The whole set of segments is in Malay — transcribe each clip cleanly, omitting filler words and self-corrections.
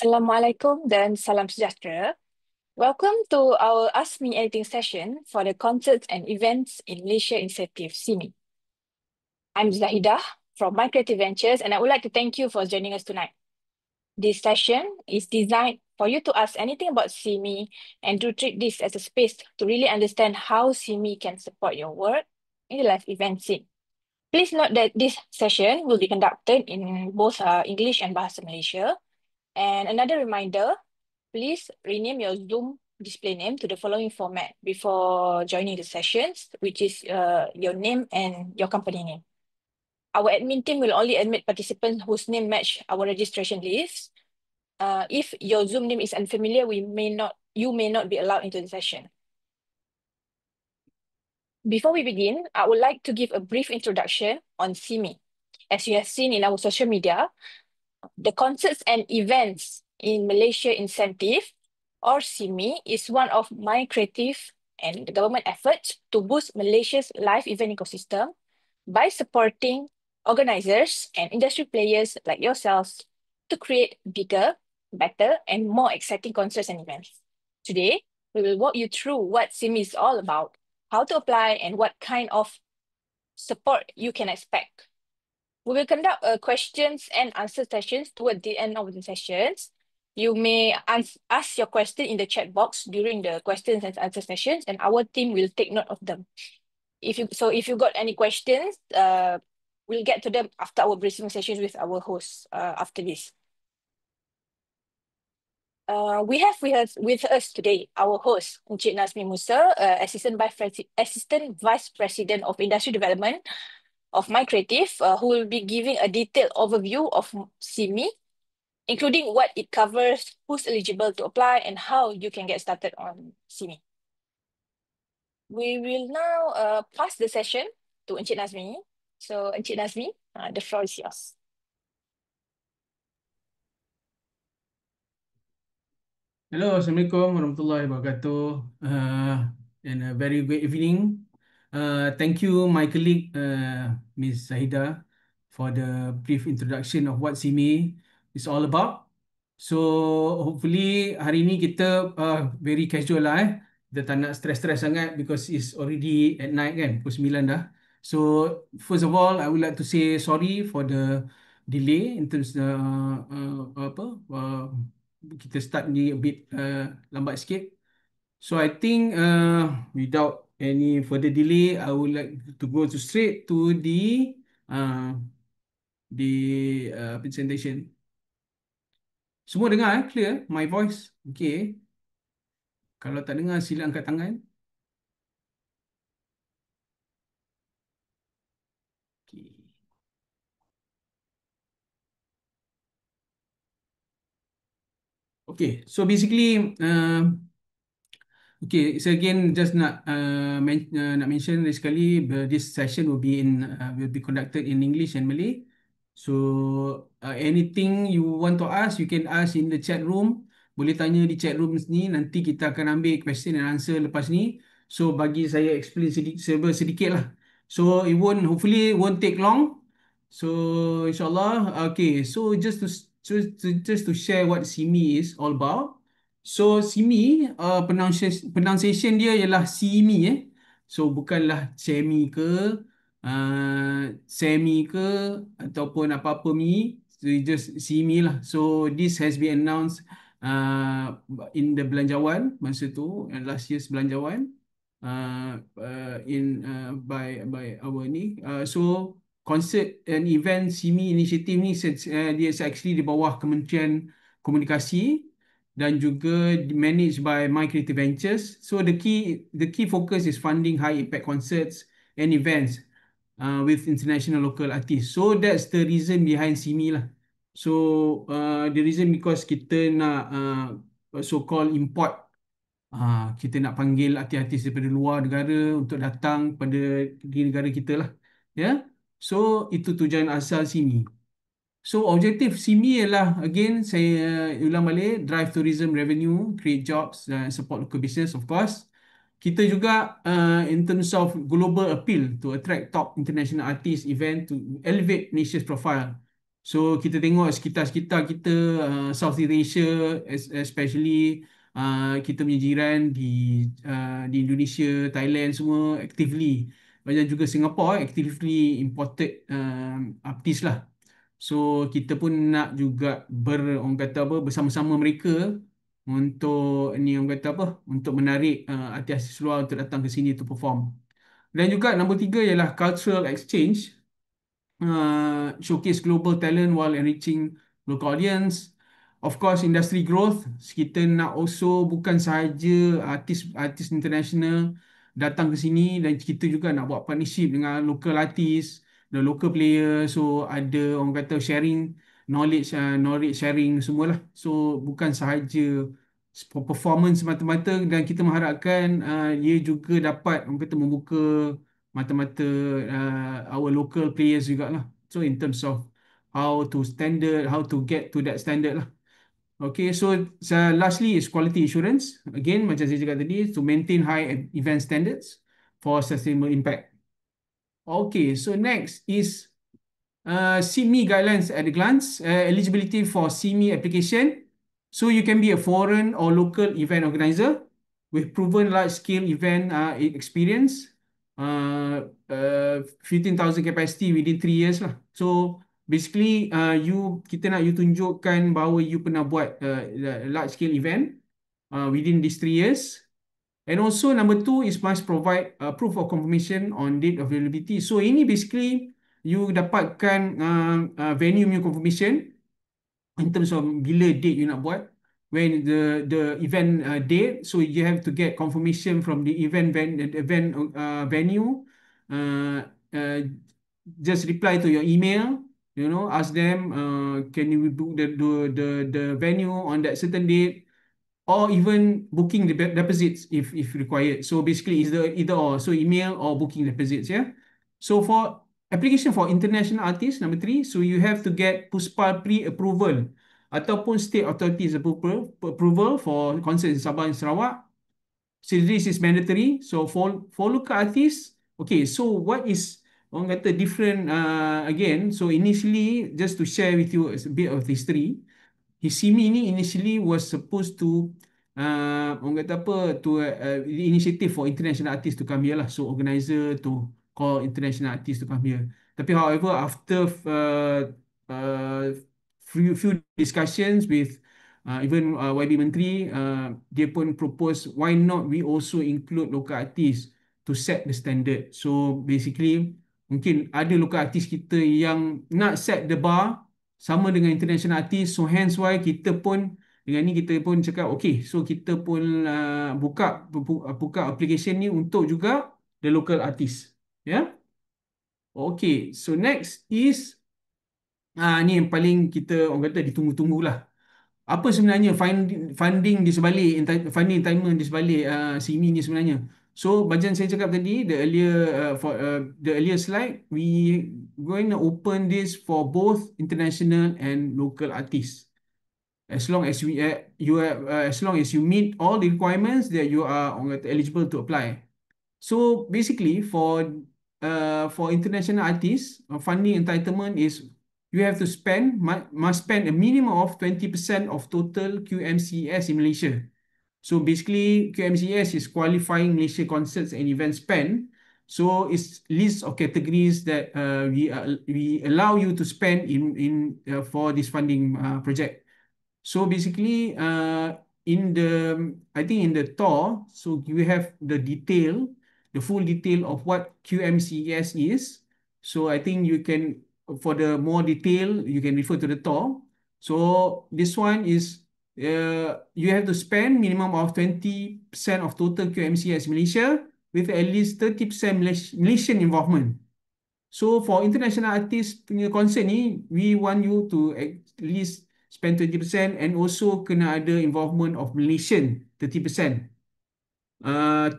Assalamualaikum dan salam sejahtera. Welcome to our Ask Me Anything session for the Concerts and Events in Malaysia Initiative, CIMI. I'm Zahidah from My Creative Ventures, and I would like to thank you for joining us tonight. This session is designed for you to ask anything about CIMI and to treat this as a space to really understand how CIMI can support your work in the live event scene. Please note that this session will be conducted in both English and Bahasa Malaysia. And another reminder, please rename your Zoom display name to the following format before joining the sessions, which is your name and your company name. Our admin team will only admit participants whose name match our registration list. If your Zoom name is unfamiliar, you may not be allowed into the session. Before we begin, I would like to give a brief introduction on CIMI. As you have seen in our social media, the Concerts and Events in Malaysia Incentive, or CIMI, is one of my creative and the government efforts to boost Malaysia's live event ecosystem by supporting organizers and industry players like yourselves to create bigger, better, and more exciting concerts and events. Today, we will walk you through what CIMI is all about, how to apply, and what kind of support you can expect. We will conduct questions and answer sessions toward the end of the sessions. You may ask your question in the chat box during the questions and answer sessions, and our team will take note of them. If you got any questions, we'll get to them after our briefing sessions with our hosts after this. We have with us today our host, Encik Nazmi Musa, Assistant Vice President of Industry Development of My Creative, who will be giving a detailed overview of CIMI, including what it covers, who's eligible to apply, and how you can get started on CIMI. We will now pass the session to Encik Nazmi. So, Encik Nazmi, the floor is yours. Hello, Assalamualaikum warahmatullahi wabarakatuh. And a very good evening. Thank you, my colleague, Ms. Zahida, for the brief introduction of what CIMI is all about. So, hopefully hari ini kita very casual lah. Kita tak nak stress-stress sangat because it's already at night kan, pukul 9 dah. So, first of all, I would like to say sorry for the delay in terms kita start ni a bit lambat sikit. So I think without any further delay, I would like to go straight to uh, presentation. Semua dengar clear my voice? Okay. Kalau tak dengar sila angkat tangan. Okay. Okay, so basically okay, so again, just nak mention sekali, this session will be conducted in English and Malay. So anything you want to ask, you can ask in the chat room. Boleh tanya di chat room ni. Nanti kita akan ambil question and answer lepas ni. So bagi saya explain sedikit lah. So hopefully won't take long. So insyaAllah, okay. So just to share what CIMI is all about. So CIMI pronunciation dia ialah CIMI So bukanlah semi ke semi ke ataupun apa-apa mi. So just CIMI lah. So this has been announced in the Belanjawan masa tu, last year's Belanjawan by our ni. So concert and event CIMI initiative ni dia actually di bawah Kementerian Komunikasi dan juga managed by My Creative Ventures. So the key focus is funding high impact concerts and events with international local artists. So that's the reason behind CIMI lah. So the reason because kita nak so-called import, kita nak panggil artis-artis daripada luar negara untuk datang pada negara kita lah. Yeah? So itu tujuan asal CIMI. So objektif CIMI ialah, again saya ulang balik, drive tourism revenue, create jobs, support local business of course. Kita juga in terms of global appeal to attract top international artists event to elevate Malaysia's profile So kita tengok sekitar-sekitar kita, Southeast Asia, especially kita punya jiran di Indonesia, Thailand semua actively, dan juga Singapore actively imported artis lah. So kita pun nak juga orang kata apa, bersama-sama mereka untuk ni, orang kata apa, untuk menarik artis-artis luar untuk datang ke sini to perform. Dan juga nombor tiga ialah cultural exchange, showcase global talent while enriching local audience. Of course, industry growth. Kita nak also bukan sahaja artis-artis international datang ke sini, dan kita juga nak buat partnership dengan local artis, the local player. So ada orang kata sharing knowledge, knowledge sharing semualah. So bukan sahaja performance semata-mata, dan kita mengharapkan ia juga dapat orang kata membuka mata-mata our local players juga lah. So in terms of how to get to that standard lah. Okay, so lastly is quality assurance. Again, macam saya cakap tadi, to maintain high event standards for sustainable impact. Okay, so next is CME guidelines at a glance. Eligibility for CME application. So you can be a foreign or local event organizer with proven large-scale event experience, 15,000 capacity within 3 years lah. So basically, kita nak you tunjukkan bahawa you pernah buat large-scale event within these 3 years. And also number two is must provide proof of confirmation on date availability. So ini basically you dapatkan venue punya confirmation in terms of bila date you nak buat, when the event date. So you have to get confirmation from the event venue. Uh, uh, just reply to your email. Ask them, can you book the venue on that certain date, or even booking the deposits if required. So basically, it's the either or. So email or booking deposits. Yeah. So for application for international artists, number three, so you have to get PUSPA pre-approval ataupun state authorities approval for concerts in Sabah and Sarawak. So this is mandatory. So for local artists, okay. So what is orang kata different again? So initially, just to share with you a bit of history. Hisimi ni initially was supposed to orang kata apa, to the initiative for international artists to come here lah. So organizer to call international artists to come here. Tapi however, after few discussions with even YB Menteri, dia pun propose why not we also include local artists to set the standard. So basically mungkin ada local artists kita yang nak set the bar sama dengan international artist. So hence why kita pun dengan ni kita pun cakap okay, so kita pun buka application ni untuk juga the local artist. Yeah. Okay, so next is ni yang paling kita orang kata ditunggu-tunggu lah. Apa sebenarnya funding di sebalik funding entitlement di sebalik SIMI ni sebenarnya? So macam saya cakap tadi, the earlier slide, we going to open this for both international and local artists. As long as as long as you meet all the requirements that you are eligible to apply. So basically, for international artists, funding entitlement is you have to must spend a minimum of 20% of total QMCS in Malaysia. So basically, QMCS is qualifying Malaysia concerts and event spend. So it's list of categories that we allow you to spend in for this funding project. So basically, I think in the TOR, so you have the full detail of what QMCS is. So I think you can, for the more detail, you can refer to the TOR. So this one is, you have to spend minimum of 20% of total QMCS Malaysia with at least 30% Malaysian involvement. So for international artists punya concert ni, we want you to at least spend 20% and also kena ada involvement of Malaysian 30%.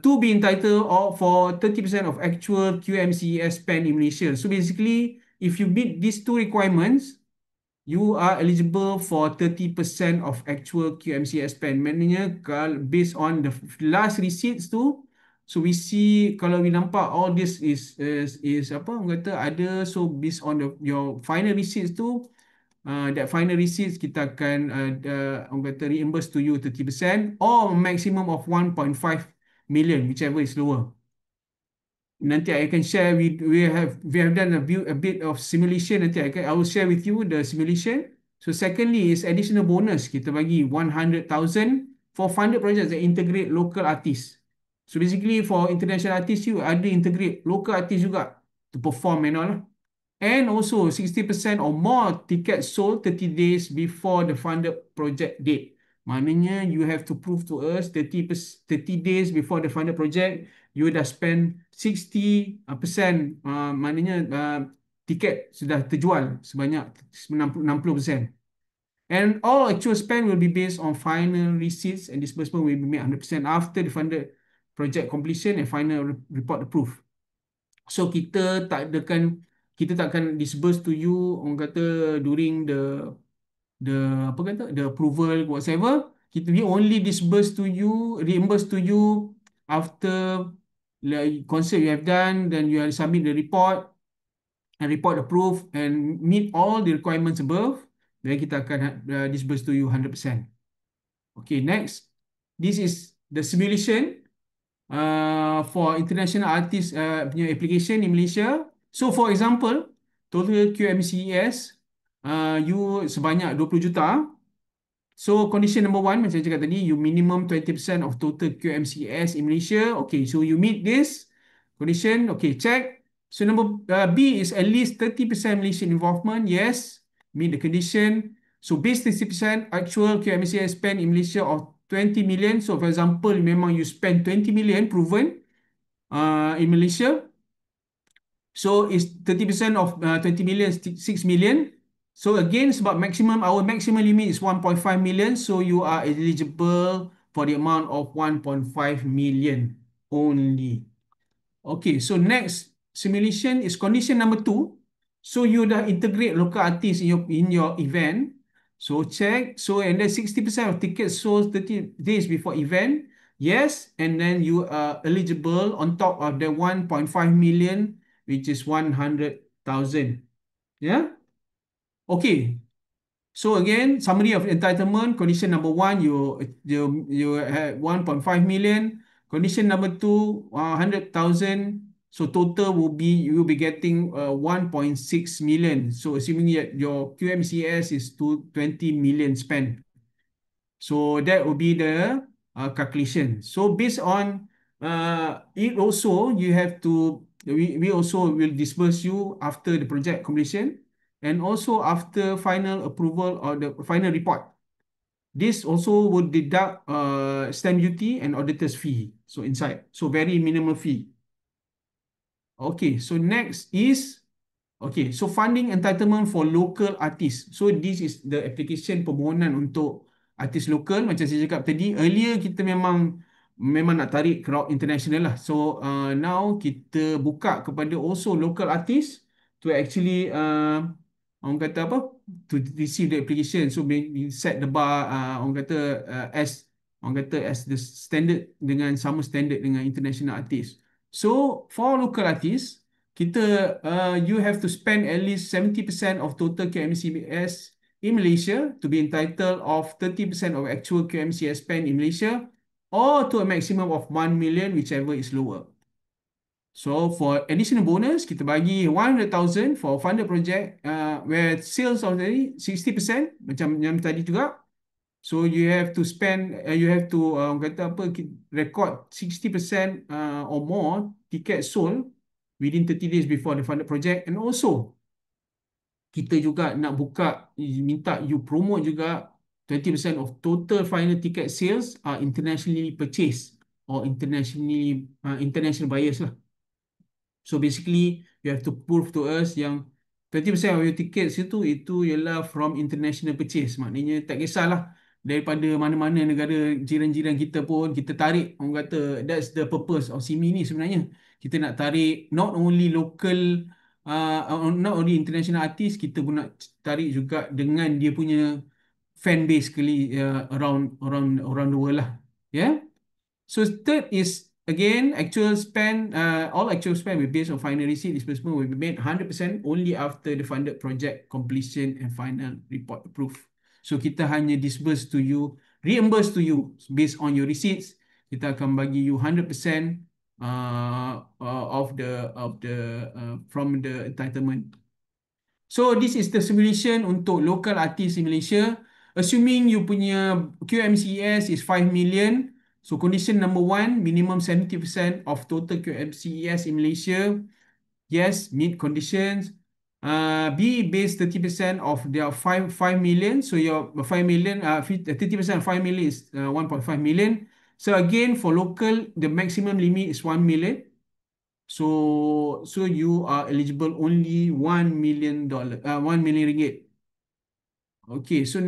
To be entitled for 30% of actual QMCES spend in Malaysia. So basically, if you meet these two requirements, you are eligible for 30% of actual QMCES spend. Maknanya based on the last receipts tu, so we see kalau we nampak all this is apa orang kata ada, so based on your final receipts tu, that final receipts kita akan orang kata reimburse to you 30% or maximum of 1.5 million, whichever is lower. Nanti I can share we have done a bit of simulation. I will share with you the simulation. So secondly is additional bonus. Kita bagi 100,000 for funded projects that integrate local artists. So basically for international artists you ada integrate local artists juga to perform and all lah. And also 60% or more tickets sold 30 days before the funded project date. Maknanya you have to prove to us 30 days before the funded project, you dah spend 60%, maknanya tiket sudah terjual sebanyak 60%. And all actual spend will be based on final receipts and disbursement will be made 100% after the funded project completion and final report approved. So kita takkan disburse to you orang kata during the apa kata the approval whatever. We only disburse to you, reimburse to you after like concert you have done, then you have submit the report and report approved and meet all the requirements above, then kita akan disburse to you 100%. Okay, next. This is the simulation for international artist punya application in Malaysia. So for example, total QMCES you sebanyak 20 juta. So condition number one macam saya cakap tadi, you minimum 20% of total QMCES in Malaysia. Okay, so you meet this condition. Okay, check. So number B is at least 30% Malaysian involvement. Yes, meet the condition. So base 30% actual QMCES spend in Malaysia of 20 million. So for example, memang you spend 20 million proven in Malaysia. So it's 30% of 20 million, 6 million. So again, sebab our maximum limit is 1.5 million. So you are eligible for the amount of 1.5 million only. Okay, so next simulation is condition number 2. So you dah integrate local artists in your event. So check. So and then 60% of tickets sold 30 days before event. Yes, and then you are eligible on top of the 1.5 million, which is 100,000. Yeah. Okay. So again, summary of entitlement. Condition number 1, you have 1.5 million. Condition number 2, 100,000. So total you will be getting 1.6 million. So assuming that your QMCS is 20 million spent. So that will be the calculation. So based on it also, we also will disburse you after the project completion and also after final approval or the final report. This also would deduct stamp duty and auditor's fee. So inside, so very minimal fee. Okay, so next is okay, so funding entitlement for local artists. So this is the application permohonan untuk artis lokal. Macam saya cakap tadi, earlier kita memang nak tarik crowd international lah. So now kita buka kepada also local artists to actually orang kata apa? To receive the application. So we set the bar orang kata as the standard sama standard dengan international artist. So for local artists you have to spend at least 70% of total QMCS in Malaysia to be entitled of 30% of actual QMCS spend in Malaysia or to a maximum of 1 million, whichever is lower. So for additional bonus, kita bagi 100,000 for funded project where sales of tadi 60% macam yang tadi juga. So you have to kata apa, record 60% or more ticket sold within 30 days before the funded project. And also kita juga nak minta you promote juga 20% of total final ticket sales are internationally purchased or international buyers lah. So basically you have to prove to us yang 20% of your tickets itu ialah from international purchase. Maknanya tak kisahlah daripada mana-mana negara jiran-jiran kita pun kita tarik. Orang kata that's the purpose of SIMI ni sebenarnya. Kita nak tarik not only local not only international artist, kita pun nak tarik juga dengan dia punya fan base around the world lah. Yeah. So third is again, actual spend, all actual spend will be based on final receipt. Disbursement will be made 100% only after the funded project completion and final report approved. So kita hanya disburse to you, reimburse to you based on your receipts. Kita akan bagi you 100% from the entitlement. So this is the simulation untuk local artist in Malaysia. Assuming you punya QMCES is 5 million. So condition number one, minimum 70% of total QMCES in Malaysia. Yes, meet conditions. B, base 30% of their 5 million. So your 5 million, 30% of 5 million is 1.5 million. So again, for local, the maximum limit is 1 million. So you are eligible only $1 million, 1 million ringgit. Okay, so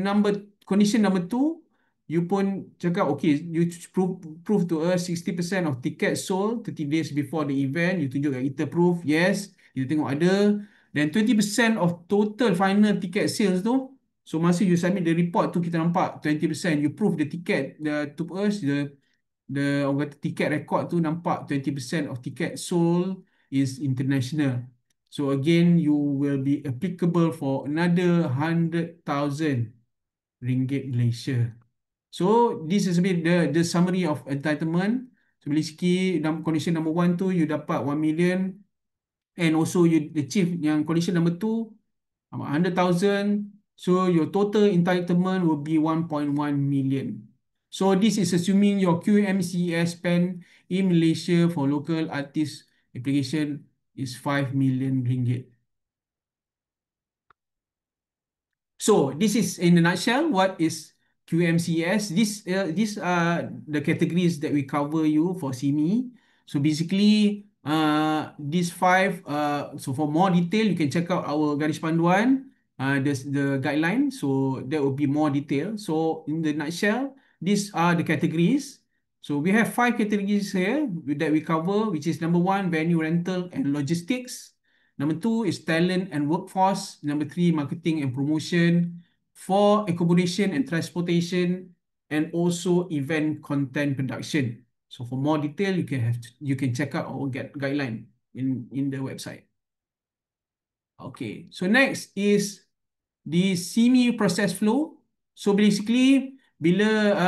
condition number two, you pun cakap, okay, you prove to us 60% of tickets sold 30 days before the event. You tunjuk kat kita proof, yes, kita tengok ada. Then 20% of total final ticket sales tu. So masa you submit the report tu, kita nampak 20%. You prove the ticket to us, orang kata ticket record tu nampak 20% of ticket sold is international. So again, you will be applicable for another 100,000 ringgit Malaysia. So this is a bit the summary of entitlement. So basically, condition number one tu you dapat 1 million, and also you achieve yang condition number two 100,000. So your total entitlement will be 1.1 million. So this is assuming your QMCS spend in Malaysia for local artist application is 5 million ringgit. So this is in a nutshell what is QMCS. These are the categories that we cover you for CME. So basically, these five. So for more detail, you can check out our garis panduan, the guideline. So that will be more detail. So in the nutshell, these are the categories. So we have five categories here that we cover, which is number one, venue rental and logistics. Number two is talent and workforce. Number three, marketing and promotion. Four, accommodation and transportation, and also event content production. So for more detail, you can check out our guideline in the website. Okay, so next is the CME process flow. So basically, bila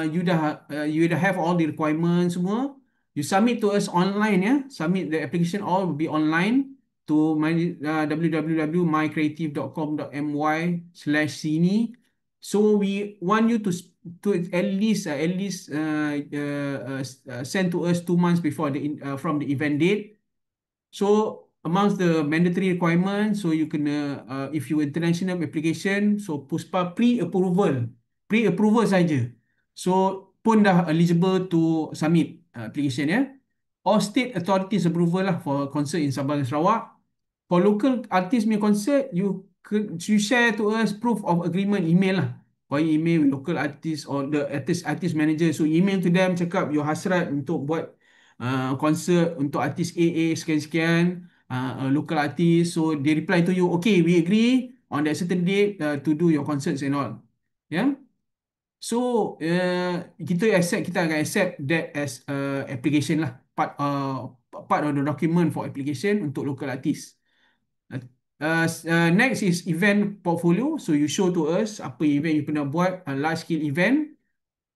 you dah have all the requirements semua, you submit to us online, ya. Submit the application all will be online to www.mycreative.com.my/cme. So we want you to at least send to us 2 months before from the event date. So amongst the mandatory requirements, so you kena, if you international application, so PUSPA pre-approval saja. So pun dah eligible to submit application, ya. Or state authorities approval lah for concert in Sabah dan Sarawak. For local artist punya concert, you share to us proof of agreement email lah. Via email with local artist or the artist manager. So email to them, cakap your hasrat untuk buat concert untuk artis AA sekian-sekian, local artist. So they reply to you, okay, we agree on that certain date to do your concerts and all. Yeah. So kita akan accept that as application lah, part of the document for application untuk local artist. Next is event portfolio. So you show to us apa event you pernah buat, large scale event.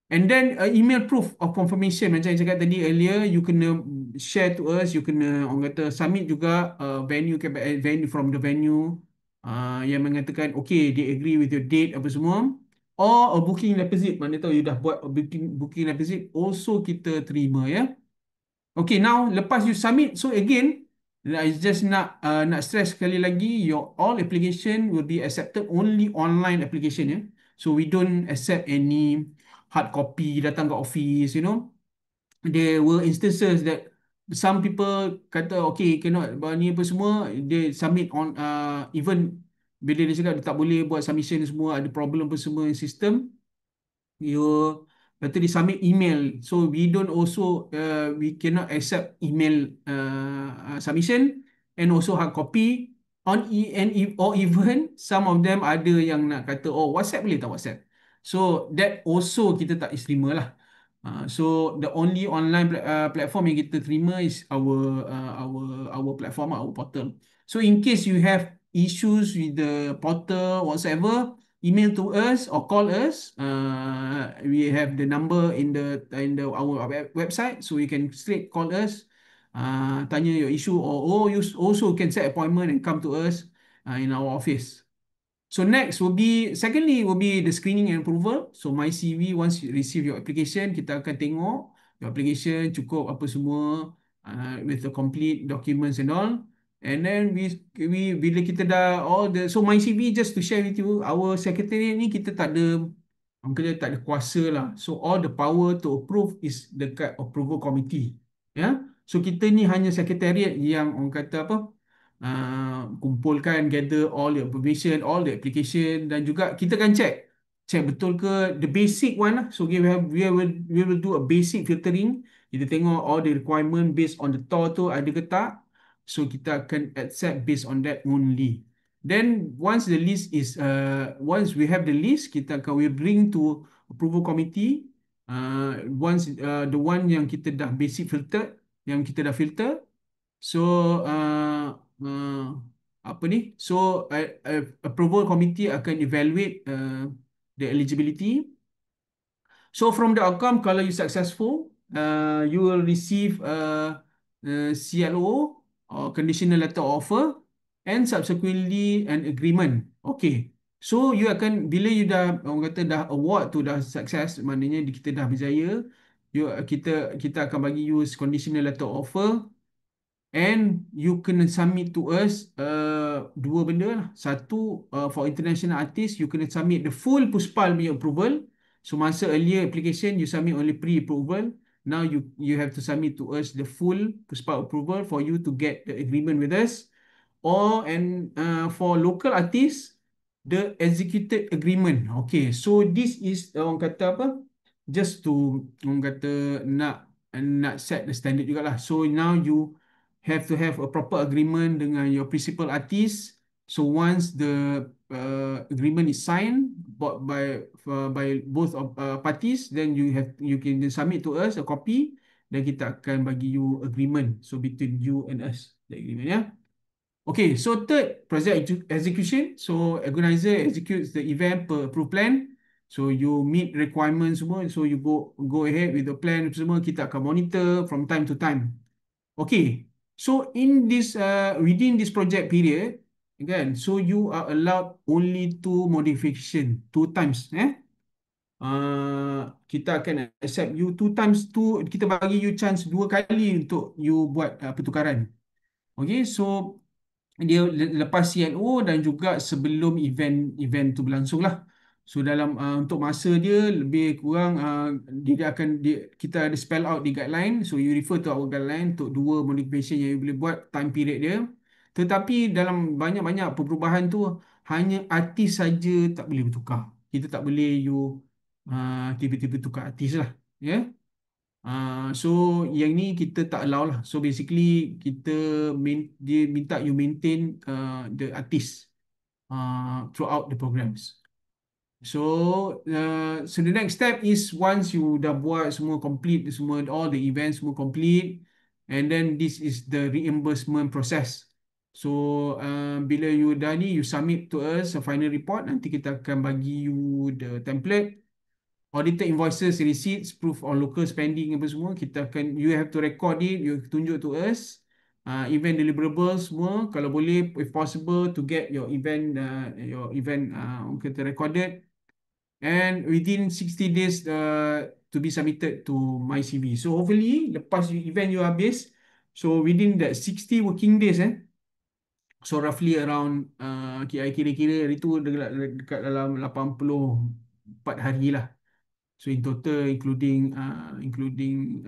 And then email proof of confirmation. Macam yang cakap tadi earlier, you kena share to us, you kena orang kata submit juga venue from the venue yang mengatakan okay, they agree with your date apa semua. Or a booking deposit. Mana tahu you dah buat booking deposit, also kita terima, ya. Okay, now lepas you submit, so again, I just nak stress sekali lagi, your all application will be accepted only online application, ya. So we don't accept any hard copy datang ke office, you know. There were instances that some people kata okay, cannot ni apa semua, they submit on even bila dia cakap dia tak boleh buat submission semua, ada problem apa semua in system, you better di submit email. So we don't also we cannot accept email submission, and also hard copy or even some of them ada yang nak kata oh WhatsApp boleh tak WhatsApp. So that also kita tak terima lah. So the only online platform yang kita terima is our platform, our portal. So in case you have issues with the portal whatsoever, email to us or call us. We have the number in the our website, so you can straight call us, tanya your issue, or you also can set appointment and come to us in our office. So next will be, secondly will be the screening and approval. So my CV, once you receive your application, kita akan tengok your application cukup apa semua, with the complete documents and all. And then we bila kita dah all the, so my CV, just to share with you, our secretariat ni kita tak ada, orang kata tak ada kuasa lah. So all the power to approve is dekat approval committee. Ya. Yeah? So kita ni hanya secretariat yang orang kata apa, kumpulkan, gather all the information, all the application, dan juga kita akan check betul ke the basic one lah. So we will do a basic filtering. Kita tengok all the requirement based on the TOR tu ada ke tak. So kita akan accept based on that only. Then once the list is once we have the list, kita akan, we bring to approval committee. Once the one yang kita dah basic filter, yang kita dah filter. So uh, apa ni? So approval committee akan evaluate the eligibility. So from the outcome, kalau you successful, you will receive CLO, or conditional letter of offer, and subsequently an agreement. Okay. So you akan, bila you dah, orang kata dah award tu dah success, maknanya kita dah berjaya, kita akan bagi you conditional letter of offer. And you kena submit to us dua benda lah. Satu, for international artist, you kena submit the full Puspal punya approval. So masa earlier application, you submit only pre-approval. Now you have to submit to us the full Puspal approval for you to get the agreement with us. For local artists, the executed agreement. Okay, so this is orang kata apa? Just to, orang kata, nak set the standard jugalah. So now you have to have a proper agreement dengan your principal artist. So once the agreement is signed by both of parties, then you can submit to us a copy. Dan kita akan bagi you agreement. So between you and us, the agreement, yeah. Okay, so third, project execution. So organizer executes the event per approved plan. So you meet requirements semua. So you go ahead with the plan semua. Kita akan monitor from time to time. Okay, so within this project period, again, so you are allowed only two modification, two times. Kita akan accept you two times, kita bagi you chance dua kali untuk you buat pertukaran. Okay, so dia lepas CNO dan juga sebelum event tu berlangsung lah. So dalam untuk masa dia lebih kurang, kita ada spell out di guideline. So you refer to our guideline untuk dua modification yang you boleh buat, time period dia. Tetapi dalam banyak-banyak perubahan tu, hanya artis saja tak boleh bertukar. Kita tak boleh you tiba-tiba tukar artis lah. Ya. So yang ni kita tak allow lah. So basically dia minta you maintain the artist throughout the programs. So the next step is, once you dah buat semua complete, semua all the events semua complete, and then this is the reimbursement process. So bila you dah ni, you submit to us a final report. Nanti kita akan bagi you the template, audited invoices, receipts, proof on local spending apa semua. You have to record it, you tunjuk to us. Event deliverables semua, kalau boleh, if possible, to get your event kita recorded, and within 60 days to be submitted to my CV. So hopefully lepas event you habis, so within that 60 working days, so roughly around kira-kira hari tu dekat dalam 84 hari lah. So in total, including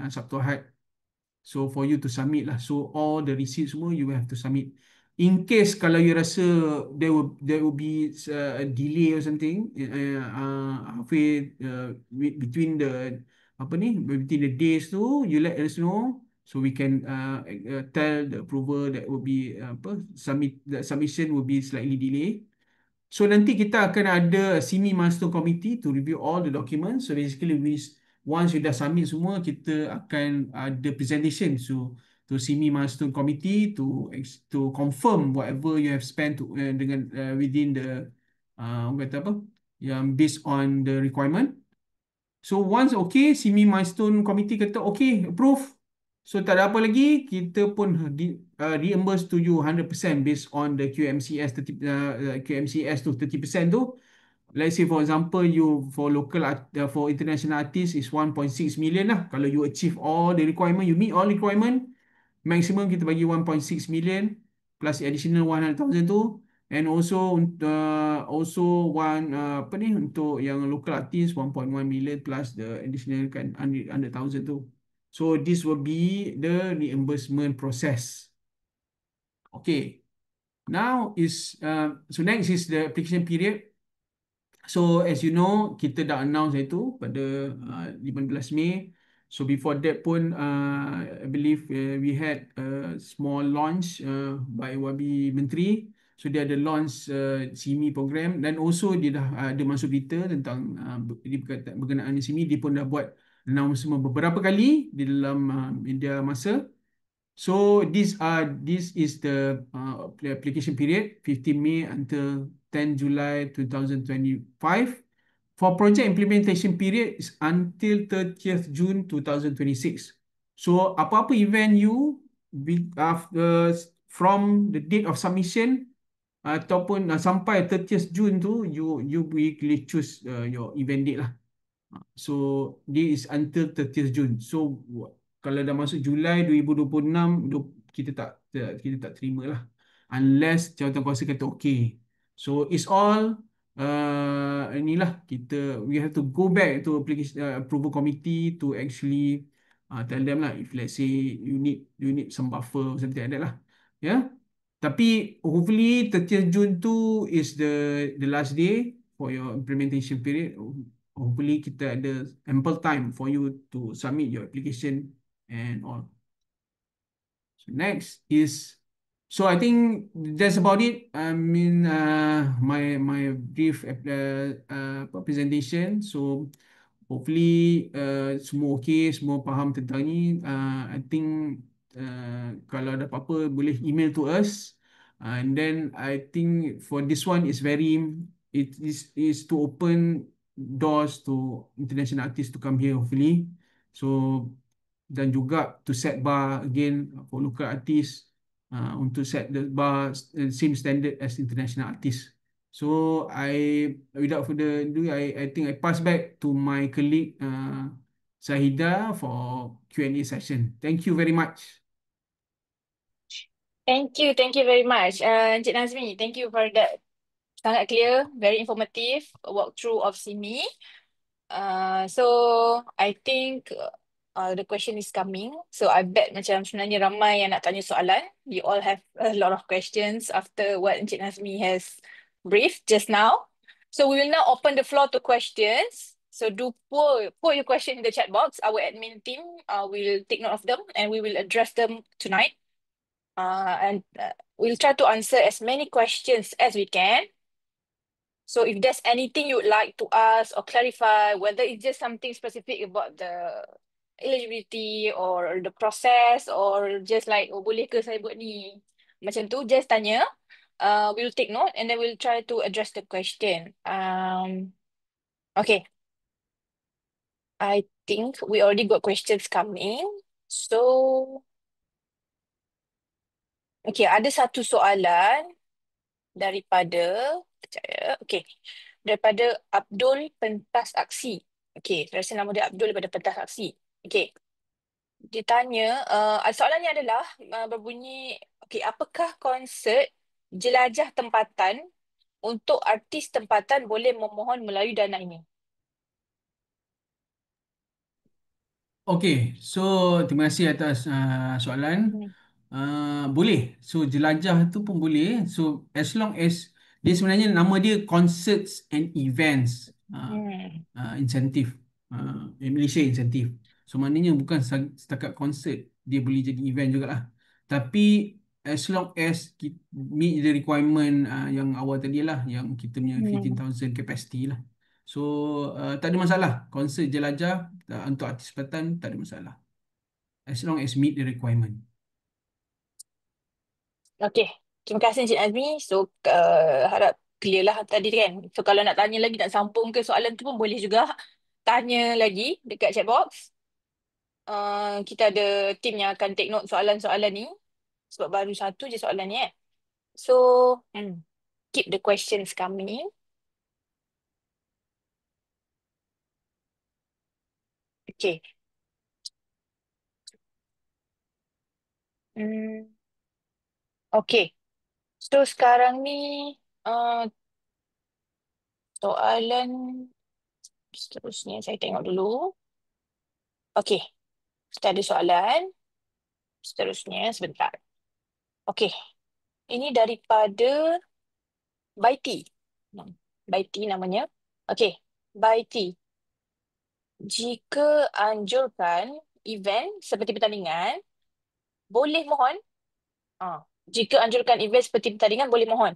Sabtu Ahad. So for you to submit lah. So all the receipts semua you have to submit. In case kalau you rasa there will be a delay or something, halfway between the days tu, you let us know, so we can tell the approval that will be the submission will be slightly delayed. So nanti kita akan ada a semi milestone committee to review all the documents. So basically once you dah submit semua, kita akan ada presentation to CIMI Milestone Committee to confirm whatever you have spent dengan within the orang kata apa, yang based on the requirement. So once okay, CIMI Milestone Committee kata okay, approve. So tak ada apa lagi, kita pun reimburse to you 100% based on the QMCS 30, QMCS tu 30% tu. Let's say for example, you for for international artists is 1.6 million lah. Kalau you achieve all the requirement, you meet all requirement, maximum kita bagi 1.6 million plus additional 100,000 tu. And also one apa ni, untuk yang local artist 1.1 million plus the additional kan 100,000 tu. So this will be the reimbursement process. Okay. Now so next is the application period. So as you know, kita dah announce itu pada 15 Mei. So before that pun, I believe we had a small launch by Wabi Menteri. So dia ada launch SIMI program, dan also dia dah ada masuk berita tentang berkenaan SIMI. Dia pun dah buat announcement beberapa kali di dalam media masa. So this is the application period 15 May until 10 July 2025. For project implementation period is until 30th June 2026. So apa-apa event after from the date of submission ataupun sampai 30th June tu, you weekly choose your event date lah. So this is until 30th June. So kalau dah masuk Julai 2026, kita tak terima lah, unless jawatan kuasa kata okay. So it's all inilah, we have to go back to application approval committee to actually tell them lah, if let's say you need some buffer or something like that lah. Yeah. Tapi hopefully 30th June tu is the last day for your implementation period. Hopefully kita ada ample time for you to submit your application and all. So next is, so I think that's about it. I mean, my brief presentation. So hopefully semua okay, semua faham tentang ni. I think kalau ada apa-apa boleh email to us. And then I think for this one is to open doors to international artists to come here hopefully. So dan juga to set bar again for local artists, untuk set the bar same standard as international artists. So without further ado, I think I pass back to my colleague Zahida for Q&A session. Thank you very much. Thank you very much, Encik Nazmi. Thank you for that. Sangat clear, very informative walkthrough of SIMI. So I think the question is coming. So I bet macam sebenarnya ramai yang nak tanya soalan. You all have a lot of questions after what Encik Nazmi has briefed just now. So we will now open the floor to questions. So do put your question in the chat box. Our admin team will take note of them and we will address them tonight. And we'll try to answer as many questions as we can. So if there's anything you would like to ask or clarify, whether it's just something specific about the eligibility or the process, or just like, oh boleh ke saya buat ni, macam tu, just tanya. We'll take note and then we'll try to address the question. Okay. I think we already got questions coming. So, okay, ada satu soalan daripada, kejap ya. Okay, daripada Abdul Pentas Aksi. Okay, rasa nama dia Abdul daripada Pentas Aksi. Okay, dia tanya, soalannya adalah berbunyi, okay, apakah konsert jelajah tempatan untuk artis tempatan boleh memohon melalui dana ini? Okay, so terima kasih atas soalan. Hmm. Boleh, so jelajah tu pun boleh. So as long as dia sebenarnya nama dia Concerts and Events Hmm. Incentive, Malaysia Incentive. So maknanya bukan setakat konsert, dia boleh jadi event jugalah. Tapi as long as kita meet the requirement yang awal tadi lah, yang kita punya Hmm. 15,000 capacity lah. So tak ada masalah. Konsert jelajah untuk artis tempatan tak ada masalah. As long as meet the requirement. Okey. Terima kasih Encik Azmi. So, harap clear lah tadi kan. So, kalau nak tanya lagi, nak sambung ke soalan tu pun boleh juga tanya lagi dekat chat box. Kita ada tim yang akan take note soalan-soalan ni. Sebab baru satu je soalan ni eh. So, keep the questions coming. Okay. Hmm, okay. So, sekarang ni uh, soalan seterusnya saya tengok dulu. Okay. Kita ada soalan seterusnya sebentar. Okay. Ini daripada Baiti. Baiti namanya. Okay. Baiti. Jika anjurkan event seperti pertandingan, boleh mohon. Jika anjurkan event seperti pertandingan, boleh mohon.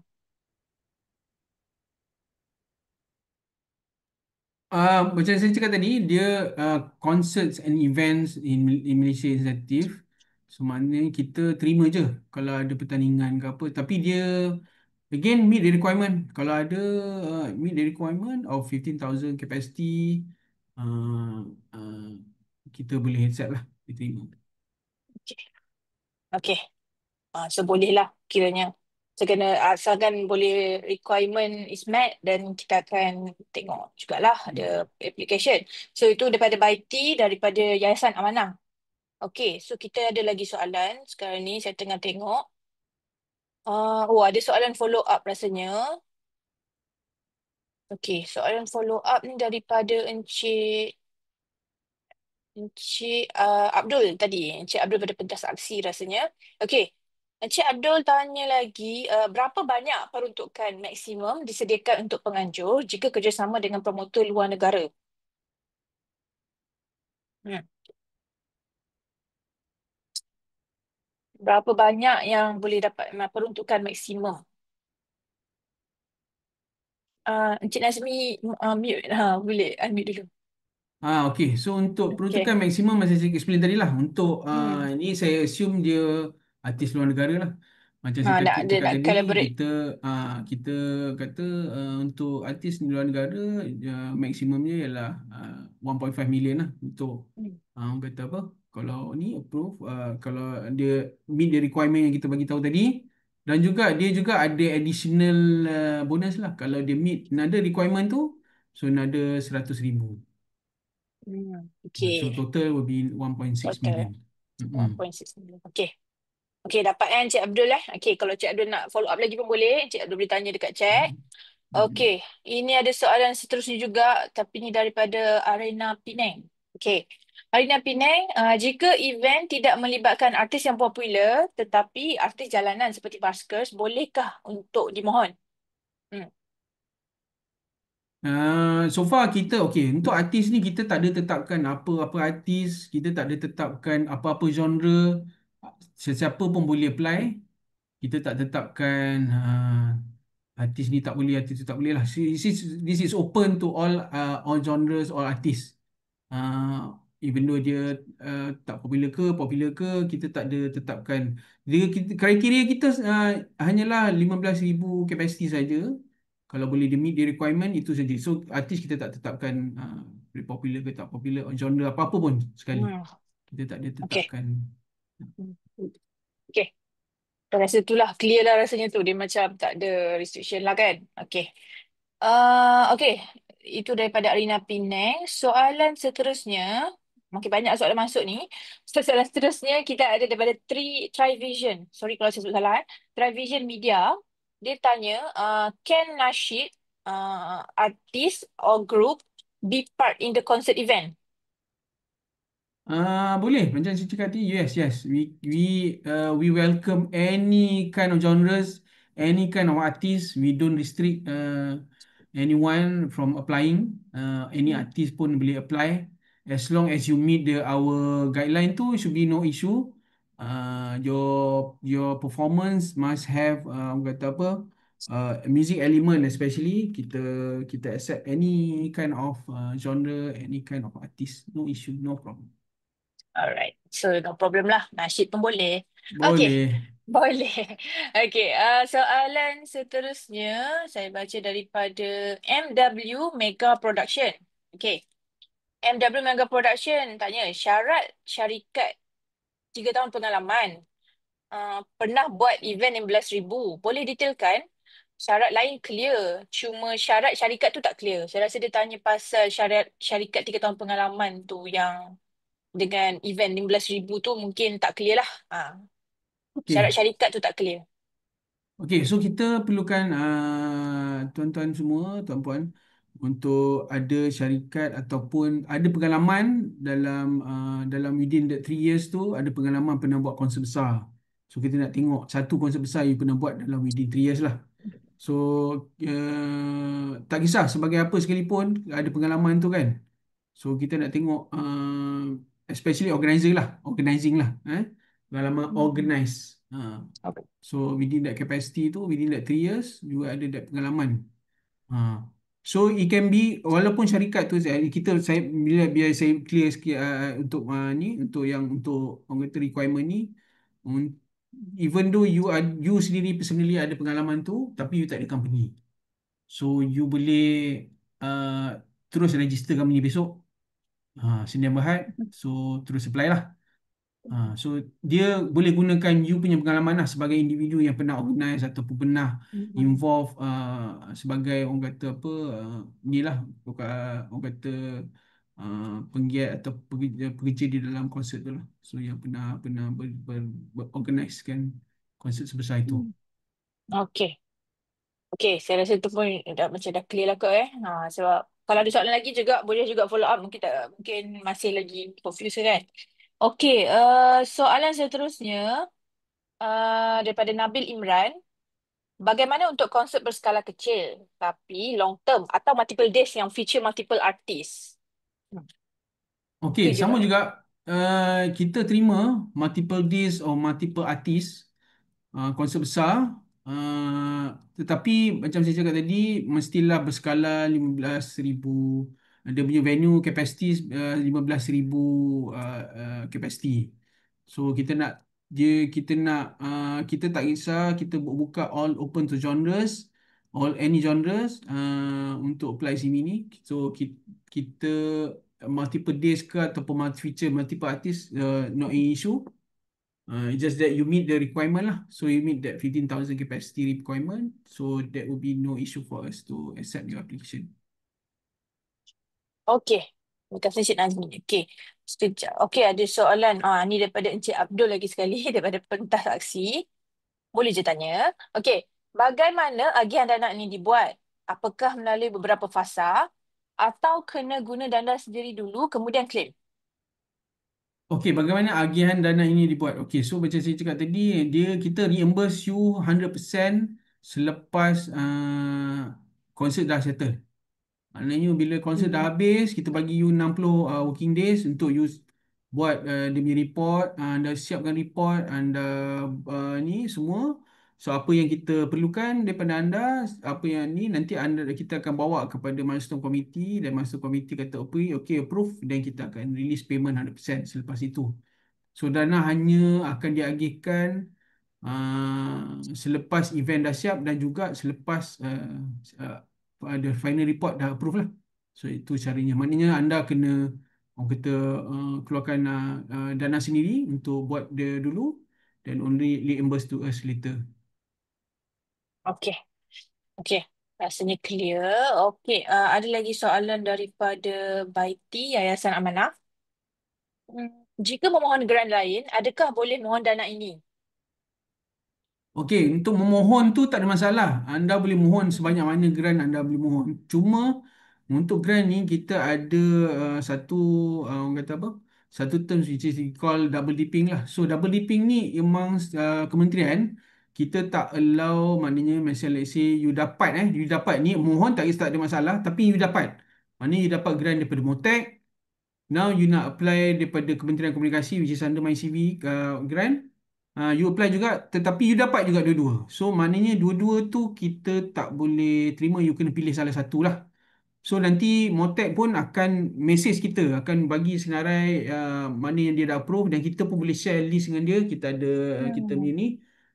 Macam saya cakap tadi, dia concerts and events in Malaysia Initiative. So maknanya kita terima je kalau ada pertandingan ke apa. Tapi dia again meet the requirement. Kalau ada meet the requirement of 15,000 capacity, uh, uh, kita boleh accept lah, diterima. Okay. Okay. So bolehlah kiranya. Sekena asalkan boleh requirement is met dan kita akan tengok jugalah ada application. So itu daripada Baiti daripada Yayasan Amanah. Okay, so kita ada lagi soalan. Sekarang ni saya tengah tengok. Ada soalan follow up rasanya. Okay, soalan follow up ni daripada Encik Abdul tadi. Encik Abdul pada pentas aksi rasanya. Okey. Encik Abdul tanya lagi, berapa banyak peruntukan maksimum disediakan untuk penganjur jika kerjasama dengan promotor luar negara? Hmm. Berapa banyak yang boleh dapat peruntukan maksimum? Encik Nazmi, mute. Boleh unmute dulu. Okay. So untuk Okey. peruntukan maksimum macam saya explain tadi lah. Untuk Hmm. ni saya assume dia artis luar negara lah. Macam saya Dia cakap nak tadi, collaborate. kita kata untuk artis di luar negara maksimumnya ialah 1.5 million lah untuk Hmm. orang kata apa? Kalau ni approve, kalau dia meet the requirement yang kita bagi tahu tadi, dan juga dia juga ada additional bonus lah kalau dia meet another requirement tu, so another 100,000. So Okey. total will be 1.6 Total million. Mm-mm. 1.6 million. Okey. Okey, dapat kan Encik Abdul eh? Okey, kalau Encik Abdul nak follow up lagi pun boleh. Encik Abdul boleh tanya dekat chat. Mm-mm. Okey, ini ada soalan seterusnya juga tapi ini daripada Arena Penang. Okey. Arena Penang, jika event tidak melibatkan artis yang popular tetapi artis jalanan seperti buskers, bolehkah untuk dimohon? Hmm. So far kita okay untuk artis ni kita tak ada tetapkan apa-apa artis, kita tak ada tetapkan apa-apa genre, sesiapa pun boleh apply. Kita tak tetapkan artis ni tak boleh, artis tu tak boleh lah. This is open to all genres, all artists. Even though dia tak popular ke, kita tak ada tetapkan. Kriteria kita hanyalah 15,000 kapasiti saja. Kalau boleh dia meet the requirement, itu saja. So artis kita tak tetapkan dia popular ke tak popular, genre apa-apa pun sekali. Hmm. Kita tak ada Okey. tetapkan. Hmm. Okey. Saya rasa itulah clear lah rasanya tu. Dia macam tak ada restriction lah kan. Okey. Okey. Itu daripada Arina Penang. Soalan seterusnya. Makin banyak soalan masuk ni. So, soalan seterusnya kita ada daripada Trivision. Sorry kalau saya sebut salah. Trivision Media. Dia tanya, can nasyid artist or group be part in the concert event? Boleh macam saya cakap tadi, yes, yes, we welcome any kind of genres, any kind of artist. We don't restrict anyone from applying. Any Hmm. artist pun boleh apply as long as you meet our guideline tu, should be no issue. Your performance must have orang kata apa, music element especially, kita kita accept any kind of genre, any kind of artist, no issue, no problem. Alright. So no problem lah. Nasyid pun boleh. Okay. Boleh. Boleh. Okay. Soalan seterusnya saya baca daripada MW Mega Production. Okay. MW Mega Production tanya syarat syarikat 3 tahun pengalaman. Pernah buat event 16,000. Boleh detailkan? Syarat lain clear. Cuma syarat syarikat tu tak clear. Saya rasa dia tanya pasal syarat syarikat 3 tahun pengalaman tu yang dengan event 15,000 tu mungkin tak clear lah. Syarat Okay. syarikat tu tak clear. Okay, so kita perlukan tuan-tuan semua, tuan-puan, untuk ada syarikat ataupun ada pengalaman dalam within that 3 years tu, ada pengalaman pernah buat konsert besar. So kita nak tengok satu konsert besar you pernah buat dalam within 3 years lah. So tak kisah sebagai apa sekalipun ada pengalaman tu kan. So kita nak tengok especially organizer lah, organizing lah, pengalaman Hmm. organize. Okay. So within that capacity tu, within that 3 years, you ada that pengalaman. Ha. So it can be walaupun syarikat tu kita saya biar saya clear sikit untuk ni untuk yang untuk orang kata requirement ni, um, even though you sendiri personally ada pengalaman tu tapi you tak ada company. So you boleh uh, terus register company besok. Senin Berhad. So terus apply lah. So dia boleh gunakan you punya pengalaman lah sebagai individu yang pernah organize ataupun pernah Hmm. involve sebagai orang kata apa ni lah orang kata penggiat atau pekerja di dalam konsert tu lah. So yang pernah pernah organizekan konsert sebesar itu. Hmm. Okay. Okay, saya rasa tu pun dah macam dah clear lah kot sebab kalau ada soalan lagi juga boleh juga follow up mungkin tak, mungkin masih lagi confused kan. Okay, soalan seterusnya daripada Nabil Imran. Bagaimana untuk konsert berskala kecil tapi long term atau multiple days yang feature multiple artists? Hmm. Okey, Tu je sama soalan. juga kita terima multiple days or multiple artists konsert besar, tetapi macam saya cakap tadi mestilah berskala 15,000, dia punya venue capacity 15,000 capacity. So kita tak kisah kita buka all open to genres, all any genres untuk apply sini ni. So kita multiple days ke ataupun multi feature multiple artist, not an issue. It's just that you meet the requirement lah. So you meet that 15,000 capacity requirement. So that will be no issue for us to accept your application. Okey. Terima kasih Cik Nazmi. Okey. Sekejap. Okey, ada soalan. Ni daripada Encik Abdul lagi sekali daripada Pentas Aksi. Boleh je tanya. Okey. Bagaimana agihan dana ini dibuat? Apakah melalui beberapa fasa atau kena guna dana sendiri dulu kemudian claim? Okey, bagaimana agihan dana ini dibuat? Okey, so macam saya cakap tadi, kita reimburse you 100% selepas konsert dah settle. Maknanya bila konsert dah Hmm. habis, kita bagi you 60 working days untuk you buat dia punya report, anda siapkan report, anda ni semua. So apa yang kita perlukan daripada anda, apa yang ni nanti kita akan bawa kepada milestone committee dan milestone committee kata okay, approve dan kita akan release payment 100% selepas itu. So dana hanya akan diagihkan selepas event dah siap dan juga selepas uh, ada final report dah approve lah. So itu caranya. Maknanya anda kena orang kata keluarkan dana sendiri untuk buat dia dulu dan only reimburse to us later. Okey. Okey. Rasanya clear. Okey. Ada lagi soalan daripada Baiti Yayasan Amanah. Jika memohon grant lain, adakah boleh mohon dana ini? Okey, untuk memohon tu tak ada masalah. Anda boleh mohon sebanyak mana grant anda boleh mohon. Cuma untuk grant ni kita ada satu orang kata apa? Satu terms which is called double dipping lah. So double dipping ni memang kementerian kita tak allow, maknanya macam let's say you dapat ni mohon tak ada masalah tapi you dapat. Maknanya you dapat grant daripada Motek. Now you nak apply daripada Kementerian Komunikasi which is under my CV grant. You apply juga tetapi you dapat juga dua-dua. So maknanya dua-dua tu kita tak boleh terima, you kena pilih salah satu lah. So nanti Motek pun akan message kita, akan bagi senarai mana yang dia dah approve, dan kita pun boleh share list dengan dia. Kita ada kita Hmm. punya ni.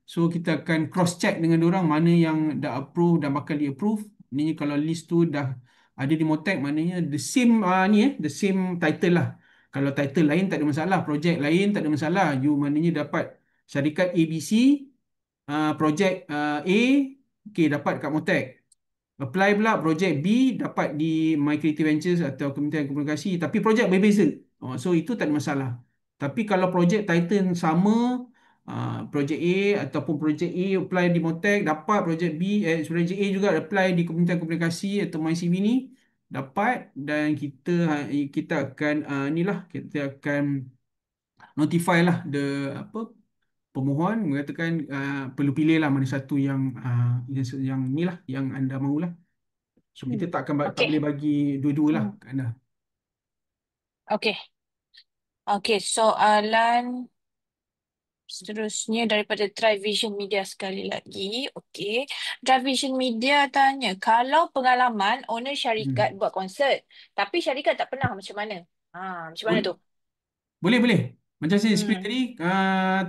So kita akan cross check dengan orang mana yang dah approve dan bakal di approve. Ni kalau list tu dah ada di Motek, maknanya the same the same title lah. Kalau title lain tak ada masalah, projek lain tak ada masalah. You maknanya dapat syarikat ABC, projek A, okay, dapat kat Motek. Apply pula projek B dapat di My Creative Ventures atau Kementerian Komunikasi, tapi projek berbeza. So itu tak ada masalah. Tapi kalau projek Titan sama, projek A ataupun projek A apply di Motek, dapat projek B, projek A juga apply di Kementerian Komunikasi atau MyCV ni dapat, dan kita akan inilah kita akan notify lah apa pemohon, mengatakan perlu pilih lah mana satu yang ni lah yang anda mahulah. So kita Hmm. tak Okay. boleh bagi dua-dua lah Hmm. kat anda. Okay. Okay, soalan seterusnya daripada Trivision Media sekali lagi. Okay. Trivision Media tanya, kalau pengalaman owner syarikat Hmm. buat konsert, tapi syarikat tak pernah, macam mana? Macam mana Boleh, tu? boleh, boleh. Macam saya explain Hmm. tadi,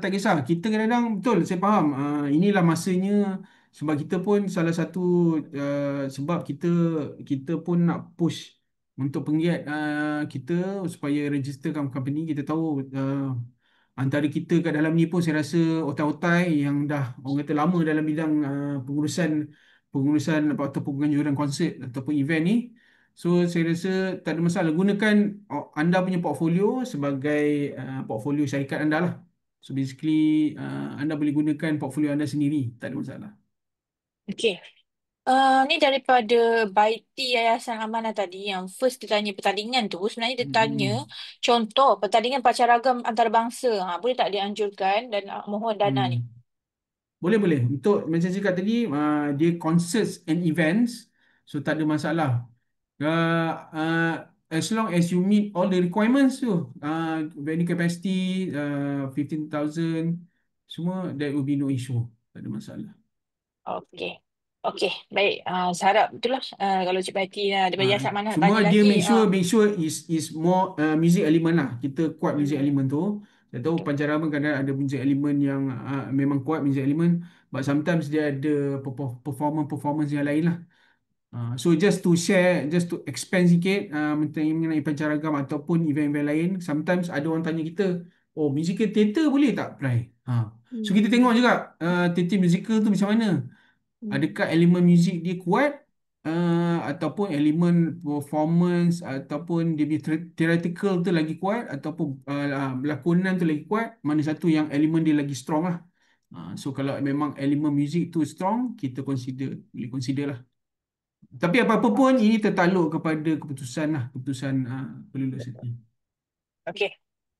tak kisah. Kita kadang-kadang, betul, saya faham. Inilah masanya, sebab kita pun salah satu sebab kita pun nak push untuk penggiat kita supaya registerkan company. Kita tahu antara kita kat dalam ni pun saya rasa otai-otai yang dah orang kata lama dalam bidang pengurusan pengurusan apa atau penganjuran konsert ataupun event ni. So saya rasa tak ada masalah, gunakan anda punya portfolio sebagai portfolio syarikat anda lah. So basically anda boleh gunakan portfolio anda sendiri, tak ada masalah. Okay. Ni daripada Baiti Yayasan Amanah tadi, yang first dia tanya pertandingan tu, sebenarnya dia tanya Hmm. contoh pertandingan pacaragam antarabangsa. Boleh tak dianjurkan dan mohon dana ni? Hmm. Boleh, boleh. Untuk macam saya cakap tadi, dia concerts and events, so tak ada masalah. Uh, uh, as long as you meet all the requirements tu, venue capacity 15,000, semua, that will be no issue. Tak ada masalah. Okey. Okey, baik. Saya harap betul lah. Kalau Cik Baiti daripada Ah, Yayasan Amanah nak Cuma tanya dia lagi. make sure is more music element lah. Kita kuat music Hmm, element tu. Saya tahu betul. pancarama kadang ada music element yang memang kuat music element, but sometimes dia ada performance yang lain lah. So just to share, just to expand sikit mengenai pancaragam ataupun event-event lain. Sometimes ada orang tanya kita, oh musical theatre boleh tak apply? So kita tengok Hmm. juga theatre musical tu macam mana. Hmm. Adakah elemen muzik dia kuat, ataupun elemen performance ataupun dia punya theoretical tu lagi kuat, ataupun lakonan tu lagi kuat, mana satu yang elemen dia lagi strong lah. So kalau memang elemen muzik tu strong, kita boleh consider lah. Tapi apa-apa pun ini tertakluk kepada keputusan lah, keputusan pelulus sendiri. Okey.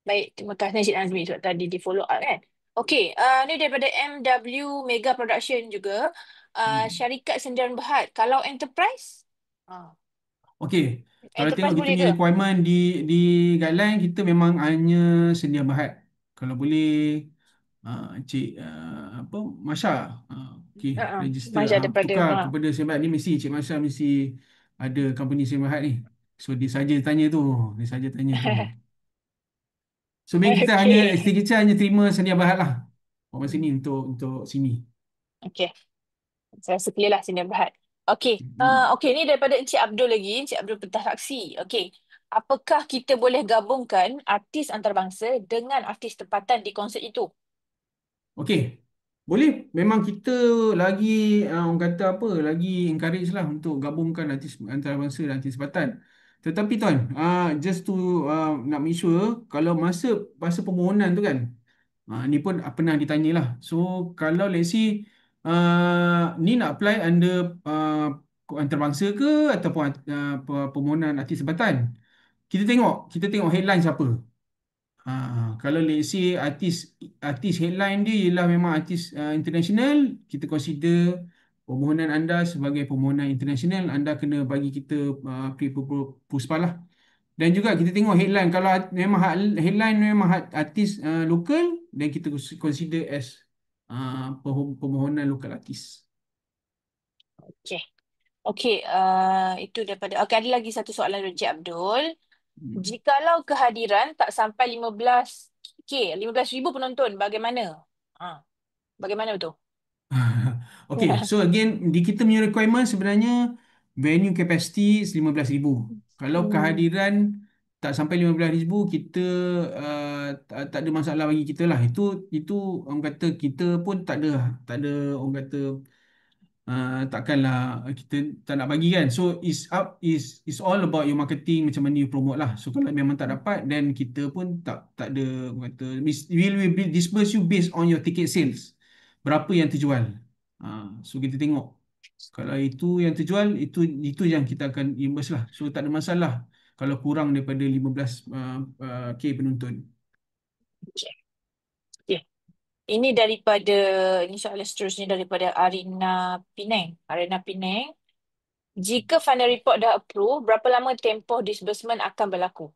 Baik, terima kasih Encik Nazmi sebab tadi di follow up kan. Okey, ni daripada MW Mega Production juga. Hmm. Syarikat Sendirian Berhad. Kalau enterprise? Ah, Okey, kalau tengok enterprise kita boleh punya ke? requirement di guideline, kita memang hanya sedia bahat. Kalau boleh, Cik apa Masya, okey, register, Masih daripada tukar kepada Sebat ni, mesti Cik Masya mesti ada company Sebat ni. So dia saja tanya tu, dia saja tanya tu. So bank kita hanya Okey. ST hanya terima sedia bahat lah. Masa ni Hmm. untuk sini. Okey. Saya rasa clear lah Sendirian Berhad. Okey. Hmm. Okey, ni daripada Encik Abdul lagi. Encik Abdul Petah Saksi. Okey. Apakah kita boleh gabungkan artis antarabangsa dengan artis tempatan di konsert itu? Okey, boleh. Memang kita lagi orang kata apa, lagi encourage lah untuk gabungkan artis antarabangsa dan artis tempatan. Tetapi tuan, just to nak make sure, kalau masa permohonan tu kan, ni pun pernah ditanya lah. So kalau let's say ni nak apply under antarabangsa ke ataupun permohonan artis tempatan, kita tengok headline siapa. Kalau let's say artis headline dia ialah memang artis international, kita consider permohonan anda sebagai permohonan international, anda kena bagi kita pre-proposal lah. Dan juga kita tengok headline. Kalau memang headline memang artis lokal, dan kita consider as permohonan lokal artis. Okey. Okey, itu daripada... Okey, ada lagi satu soalan dari Encik Abdul. Hmm. Jikalau kehadiran tak sampai 15K, 15,000 penonton, bagaimana? Bagaimana betul? Okay, so again, di kita punya requirement sebenarnya venue capacity 15,000. Kalau Hmm. kehadiran tak sampai 15,000, kita tak ada masalah bagi kita lah. Itu orang kata kita pun tak ada orang kata takkanlah kita tak nak bagi kan. So is all about your marketing, macam mana you promote lah. So kalau memang tak dapat, then kita pun tak ada orang kata will disperse you based on your ticket sales. Berapa yang terjual. So kita tengok. Kalau itu yang terjual, itu yang kita akan reimburse lah. So tak ada masalah kalau kurang daripada 15 K penonton. Okey. Okey. Ini daripada, ini soalan seterusnya daripada Arina Penang. Arina Penang. Jika final report dah approve, berapa lama tempoh disbursement akan berlaku?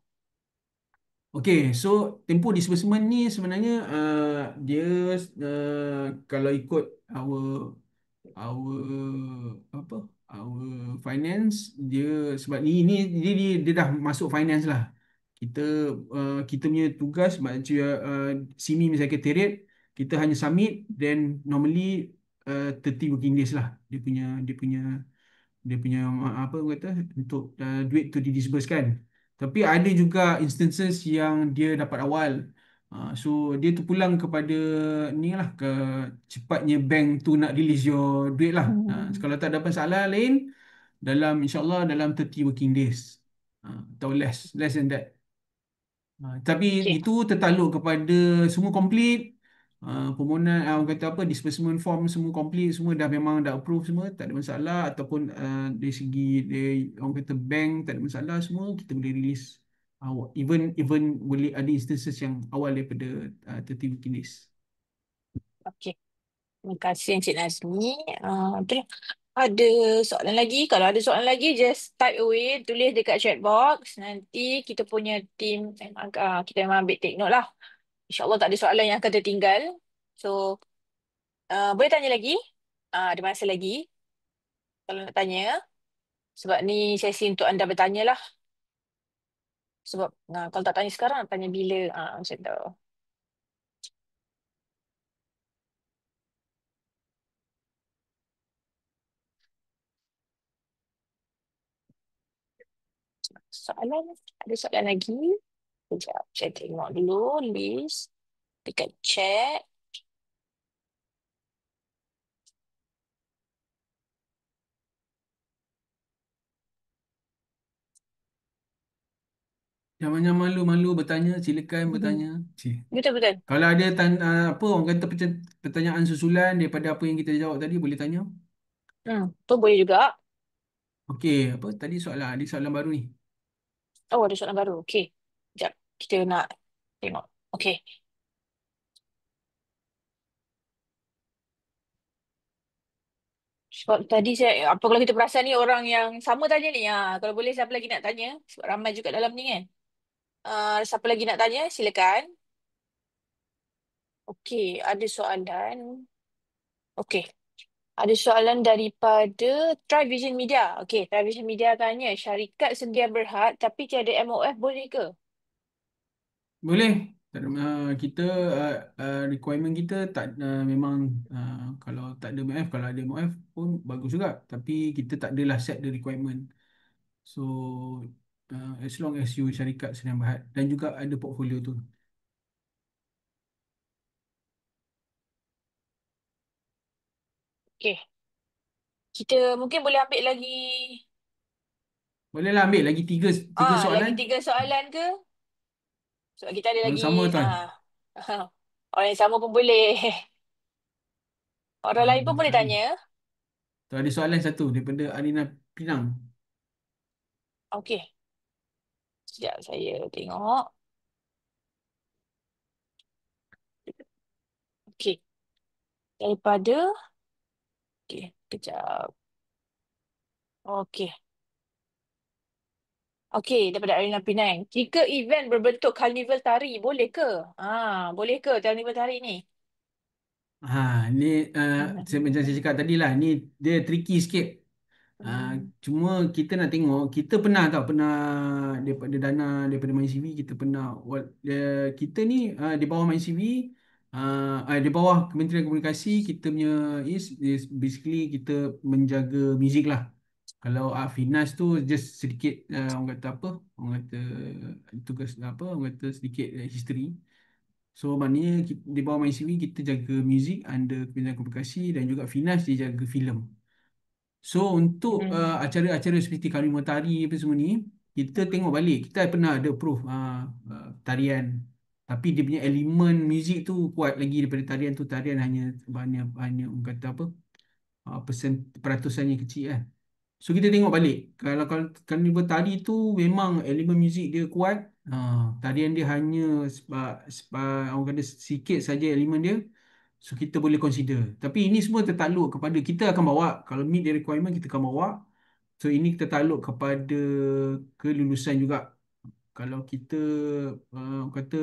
Okay, so tempoh disbursement ni sebenarnya dia kalau ikut our apa our finance, dia sebab dia dah masuk finance lah. Kita punya tugas macam sini secretariat, kita hanya submit, then normally 30 working days lah dia punya apa orang kata untuk duit tu didisbursekan. Tapi ada juga instances yang dia dapat awal. So dia terpulang kepada ni lah, ke cepatnya bank tu nak release your duit lah. Hmm. Kalau tak ada masalah lain, insyaAllah dalam 30 working days, atau less than that. Tapi Okey. itu tertakluk kepada semua complete, permohonan, orang kata apa, disbursement form semua complete, semua memang dah approve semua, tak ada masalah, ataupun dari segi orang kata bank tak ada masalah, semua kita boleh release awal, even boleh ada instances yang awal daripada 30 working days. Okey. Terima kasih Encik Nazmi. Betul. Ada soalan lagi? Kalau ada soalan lagi, just type away, tulis dekat chat box. Nanti kita punya team kita memang ambil take note lah. InsyaAllah tak ada soalan yang akan tertinggal. So, boleh tanya lagi? Ada masa lagi kalau nak tanya. Sebab ni sesi untuk anda bertanya lah. Sebab kalau tak tanya sekarang, nak tanya bila. Macam tu. Soalan? Ada soalan lagi? Sekejap, saya tengok dulu list dekat chat. Jangan malu-malu bertanya, silakan Mhm. bertanya. Cik. Betul-betul. Kalau ada apa orang kata pertanyaan susulan daripada apa yang kita jawab tadi, boleh tanya. Tu boleh juga. Okey, apa tadi soalan, ada soalan baru ni. Oh, ada soalan baru. Okey. Sekejap. Kita nak tengok. Okey. Sebab tadi apa kalau kita perasan ni orang yang sama tanya ni. Kalau boleh siapa lagi nak tanya? Sebab ramai juga dalam ni kan. Siapa lagi nak tanya? Silakan. Okey, ada soalan. Okey. Ada soalan daripada Trivision Media. Okey, Trivision Media tanya, syarikat sedia berhad tapi tiada MOF boleh ke? Boleh. Tak ada, kita requirement kita tak memang kalau tak ada MF, kalau ada MF pun bagus juga. Tapi kita tak adalah set the requirement. So as long as you syarikat sedang berhad dan juga ada portfolio tu. Okey, kita mungkin boleh ambil lagi Bolehlah ambil lagi tiga lagi soalan. 3 soalan ke? Sebab kita ada Yang lagi sama tuan. orang yang sama pun boleh. Orang lain pun boleh Ada. tanya. Tu ada soalan satu daripada Arina Pinang. Okey, sekejap saya tengok. Okey, daripada okey, kejap. Okey. Okey, daripada Arina Penang. Jika event berbentuk karnival tari, boleh ke? Boleh ke karnival tari ni? Ha, ni macam saya cakap tadi lah, ni dia tricky sikit. Hmm. Cuma kita nak tengok, kita pernah tau, pernah daripada dana daripada MyCV, kita pernah kita ni di bawah MyCV, di bawah Kementerian Komunikasi, kita punya is basically kita menjaga muzik lah. Kalau Finas tu just sedikit, orang kata apa, orang kata tugas apa, orang kata sedikit history. So maknanya di bawah MyCV kita jaga muzik under Kementerian Komunikasi, dan juga Finas dia jaga filem. So untuk Hmm. acara-acara seperti Kalimantan Tari apa semua ni, kita tengok balik. Kita pernah ada approve tarian. Tapi dia punya elemen muzik tu kuat lagi daripada tarian tu. Tarian hanya hanya orang kata apa? Peratusannya kecil kan. So kita tengok balik. Kalau Carnival Tari tu memang elemen muzik dia kuat. Tarian dia hanya orang kata sikit saja elemen dia. So kita boleh consider. Tapi ini semua tertakluk kepada kita akan bawa. Kalau meet the requirement kita akan bawa. So ini tertakluk kepada kelulusan juga. Kalau kita kata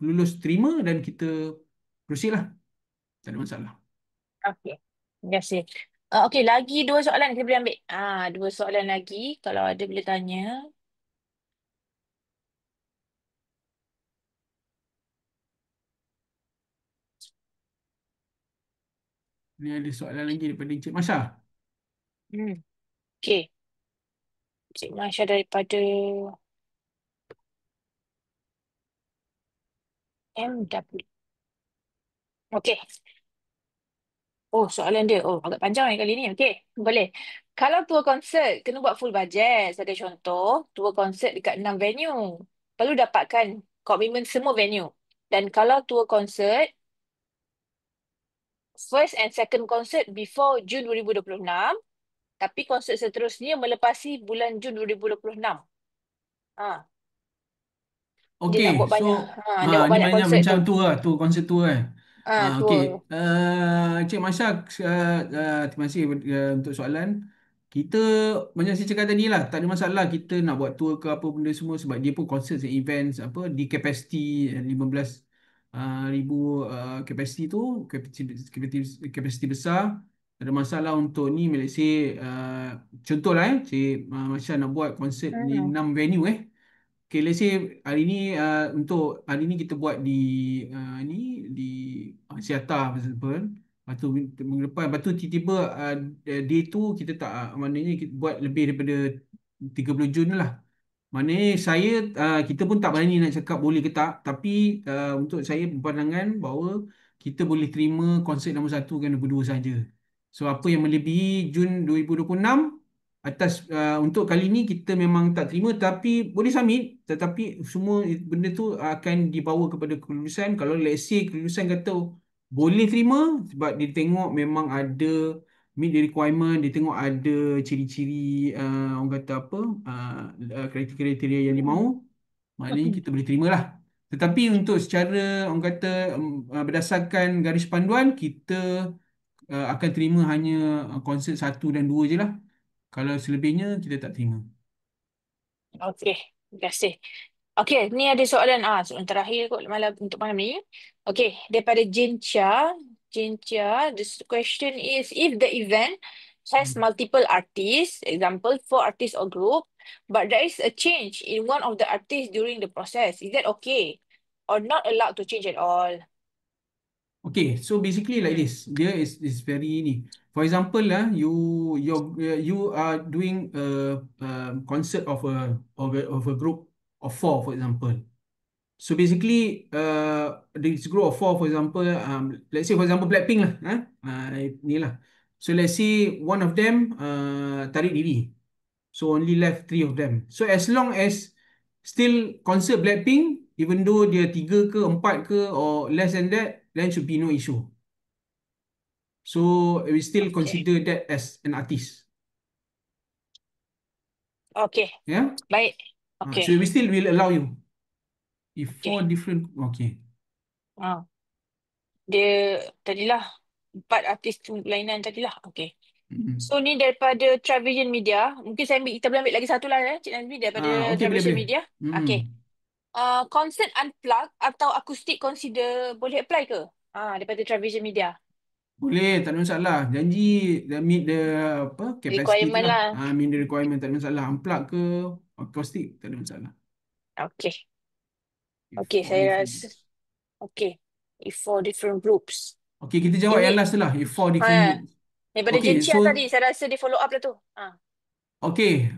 lulus terima, dan kita proceed lah. Tak ada masalah. Okey. Terima kasih. Okey, lagi dua soalan kita boleh ambil. Dua soalan lagi. Kalau ada boleh tanya. Ni ada soalan lagi daripada Encik Masha. Hmm. Okey. Cik Masya daripada MW. Okey. Oh, soalan dia. Oh, agak panjang ni kali ni. Okey, boleh. Kalau tour konsert, kena buat full budget. Saya ada contoh, tour konsert dekat 6 venue. Perlu dapatkan komitmen semua venue. Dan kalau tour konsert, first and second concert before Jun 2026, tapi konsert seterusnya melepasi bulan Jun 2026. Ha, dia Okey, nak buat so banyak. Dia buat ni banyak banyak konsert macam tu. tu lah, tu konsep tu kan. Okey, Tour. Cik Masya, terima kasih untuk soalan. Kita macam saya cakap tadi lah, tak ada masalah kita nak buat tour ke apa benda semua, sebab dia pun concert and events apa di kapasiti 15 ribu kapasiti tu, kapasiti besar. Tak ada masalah untuk ni. Let's say contoh lah Cik Masya nak buat konsert di Hmm. 6 venue Okay, let's say hari ni untuk hari ni kita buat di ni di Siata for example. Lepas tu minggu depan, lepas tu tiba-tiba day tu kita tak, maknanya kita buat lebih daripada 30 Jun lah. Maknanya kita pun tak berani nak cakap boleh ke tak, tapi untuk saya berpandangan bahawa kita boleh terima konsert nombor satu dan nombor dua saja. So apa yang melebihi Jun 2026, atas untuk kali ni kita memang tak terima, tapi boleh submit, tetapi semua benda tu akan dibawa kepada kelulusan. Kalau let's say kelulusan kata boleh terima, sebab dia tengok memang ada meet the requirement, dia tengok ada ciri-ciri, orang kata apa, kriteria yang dia mahu, maknanya kita boleh terima lah. Tetapi untuk secara orang kata berdasarkan garis panduan, kita akan terima hanya konsert satu dan dua je lah. Kalau selebihnya kita tak terima. Okey, terima kasih. Okey, ni ada soalan soalan terakhir kot malam untuk malam ni. Okey, daripada Jin Chia. Jin Chia, this question is if the event has Hmm. multiple artists, example four artists or group, but there is a change in one of the artists during the process, is that okay? Or not allowed to change at all? Okay, so basically like Hmm. this. Dia is very ni. For example lah, you are doing a concert of a group of four, for example. So basically, this group of four, for example, let's say for example Blackpink lah, ni lah. So let's say one of them tarik diri. So only left three of them. So as long as still concert Blackpink, even though dia tiga ke empat ke or less than that, then should be no issue. So we still Okay. consider that as an artist. Okay. Yeah. Baik. So Okay. we still will allow you. If Okay. four different, okay. Ah, dia tadilah empat artis tu lainan tadilah. Okay. Mm. So ni daripada Travision Media. Mungkin kita boleh ambil lagi satu lah Cik Nazmi daripada Okey, boleh Travision boleh. Media. Okay. Mm. Concert unplugged atau akustik consider boleh apply ke? Daripada Travision Media. Boleh, tak ada masalah. Janji meet the apa capacity tu Requirement lah. lah. Meet the requirement, tak ada masalah. Unplug ke akustik, tak ada masalah. Okay. If Okay, for saya different rasa. groups. Okay. If for different groups. Okey, kita jawab yang Ini, last tu lah. If for different ha, groups. daripada Okey, Jencia so tadi, saya rasa dia follow up lah tu. okay,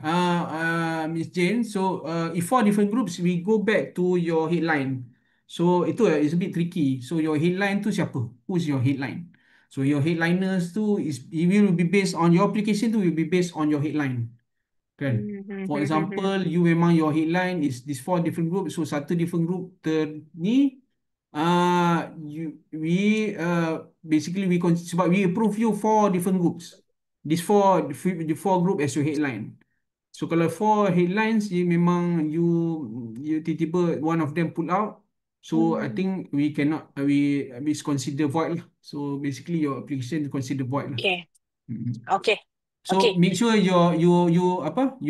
Miss Jane. So, if four different groups, we go back to your headline. So, itu is a bit tricky. So, your headline tu siapa? Who's your headline? So, your headliners tu it will be based on your application tu will be based on your headline. Kan? For example, you memang your headline is these four different groups. So, satu different group ni, basically sebab we approve you four different groups. These the four group as your headline. So kalau four headlines, memang you tiba-tiba one of them pull out. So I think we cannot we consider void lah. So basically your application is consider void lah. Okay. Mm. Okay. So Okay. make sure you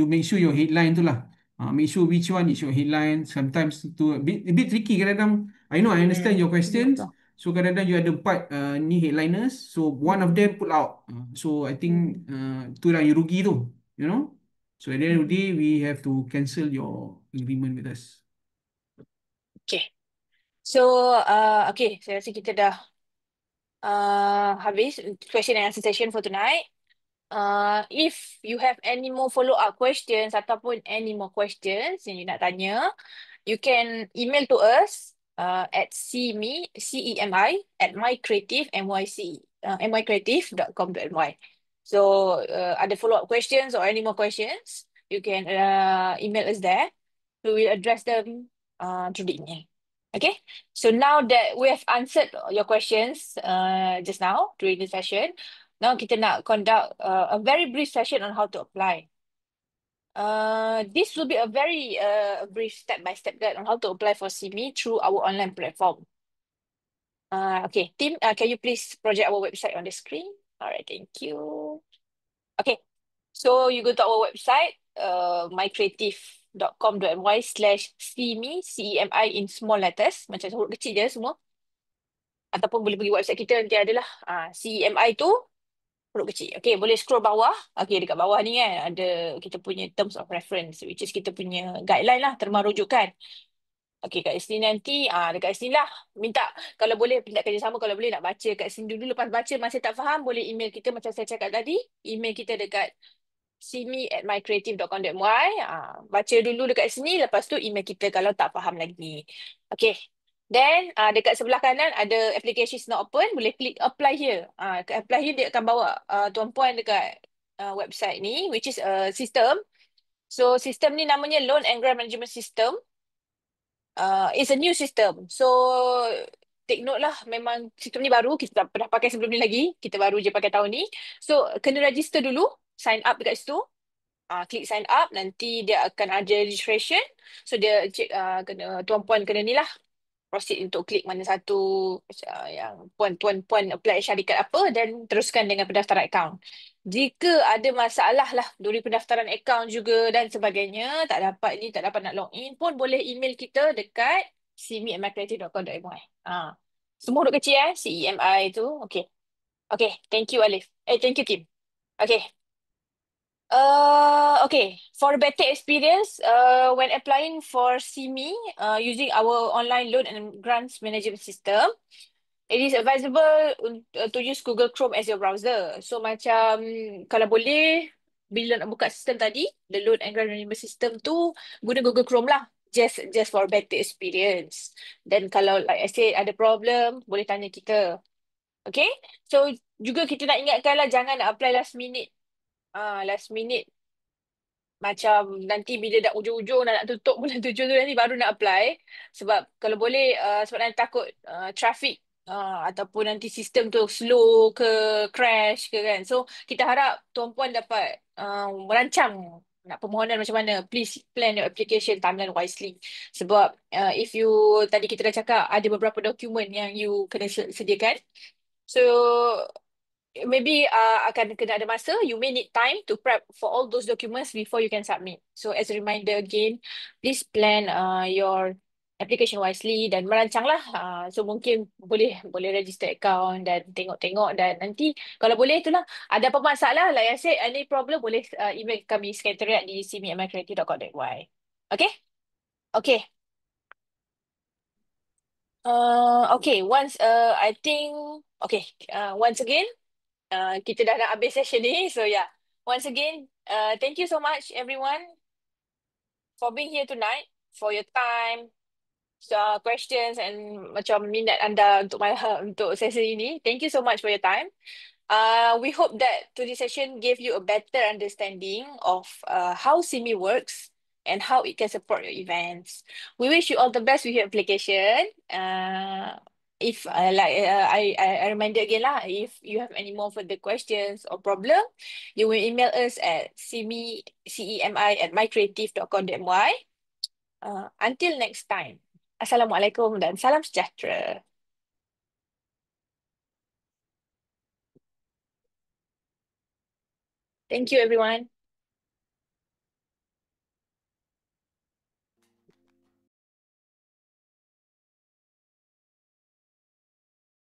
make sure your headline tu lah. Make sure which one is your headline. Sometimes tu a bit tricky kadang-kadang. I understand your questions. Betul. So kadang-kadang you ada part ni headliners. So one of them pull out. So I think tu lah you rugi tu. You know. So at the end of the day we have to cancel your agreement with us. Okay. So, okay. Saya rasa kita dah habis question and answer session for tonight. If you have any more follow-up questions ataupun any more questions yang you nak tanya, you can email to us at cemi at mycreative.com.my. So ada follow-up questions or any more questions, you can email us there. We will address them through the email. Okay, so now that we have answered your questions just now during the session, now kita nak conduct a very brief session on how to apply. This will be a very brief step-by-step guide on how to apply for CME through our online platform. Okay, team, can you please project our website on the screen? All right, thank you. Okay, so you go to our website, mycreative.com.my/cmi, CEMI in small letters, macam huruf kecil je semua. Ataupun boleh pergi website kita, nanti adalah CEMI tu huruf kecil. Okay, boleh scroll bawah. Okay, dekat bawah ni kan ada kita punya terms of reference, which is kita punya guideline lah, terma rujukan. Okay, kat sini nanti, dekat sini lah. Minta, kalau boleh, minta kerjasama kalau boleh nak baca kat sini dulu. Lepas baca masih tak faham, boleh email kita macam saya cakap tadi. Email kita dekat simi@mycreative.com.my. Baca dulu dekat sini, lepas tu email kita kalau tak faham lagi. Okay. Then, dekat sebelah kanan ada application is not open. Boleh klik apply here. Kat apply here, dia akan bawa tuan puan dekat website ni, which is a system. So, sistem ni namanya Loan and Grant Management System. It's a new system. So, take note lah, memang sistem ni baru. Kita tak pernah pakai sebelum ni lagi. Kita baru je pakai tahun ni. So, kena register dulu. Sign up dekat situ. Klik sign up. Nanti dia akan ada registration. So, dia kena, tuan-puan kena ni lah. Proceed untuk klik mana satu yang puan-puan apply syarikat apa dan teruskan dengan pendaftaran akaun. Jika ada masalah lah dari pendaftaran akaun juga dan sebagainya, tak dapat ni, tak dapat nak login pun boleh email kita dekat simi@mycreative.com.my. Semua huruf kecil CEMI tu. Okay. Okay, thank you Alif. Thank you Kim. Okay. Okay. For a better experience, when applying for CME using our online loan and grants management system, it is advisable to use Google Chrome as your browser. So macam kalau boleh, bila nak buka sistem tadi, the loan and grant management system tu, guna Google Chrome lah. Just for better experience. Then kalau like I said ada problem, boleh tanya kita. Okay? So juga kita nak ingatkan lah, jangan nak apply last minute. Last minute macam nanti bila dah ujung-ujung nak tutup bulan 7 tu nanti baru nak apply. Sebab kalau boleh, sebab nanti takut traffic ataupun nanti sistem tu slow ke crash ke kan. So kita harap tuan-puan dapat merancang nak permohonan macam mana. Please plan your application timeline wisely. Sebab if you, tadi kita dah cakap ada beberapa dokumen yang you kena sediakan. So maybe akan kena ada masa. You may need time to prep for all those documents before you can submit. So as a reminder again, please plan your application wisely dan merancanglah. So mungkin boleh register account dan tengok-tengok, dan nanti kalau boleh itulah, ada apa masalah, like I said, any problem boleh email kami sekretariat di simi@mycreative.com.my. Okay? Okay. Okay, I think, okay, once again, kita dah nak habis session ni. So yeah, once again, thank you so much everyone for being here tonight, for your time, questions, and macam minat anda untuk untuk sesi ini. Thank you so much for your time. We hope that today's session gave you a better understanding of how Simi works and how it can support your events. We wish you all the best with your application. If I remind you again lah, if you have any more further questions or problem, you will email us at cemi@mycreative.com.my. Until next time. Assalamualaikum dan salam sejahtera. Thank you everyone.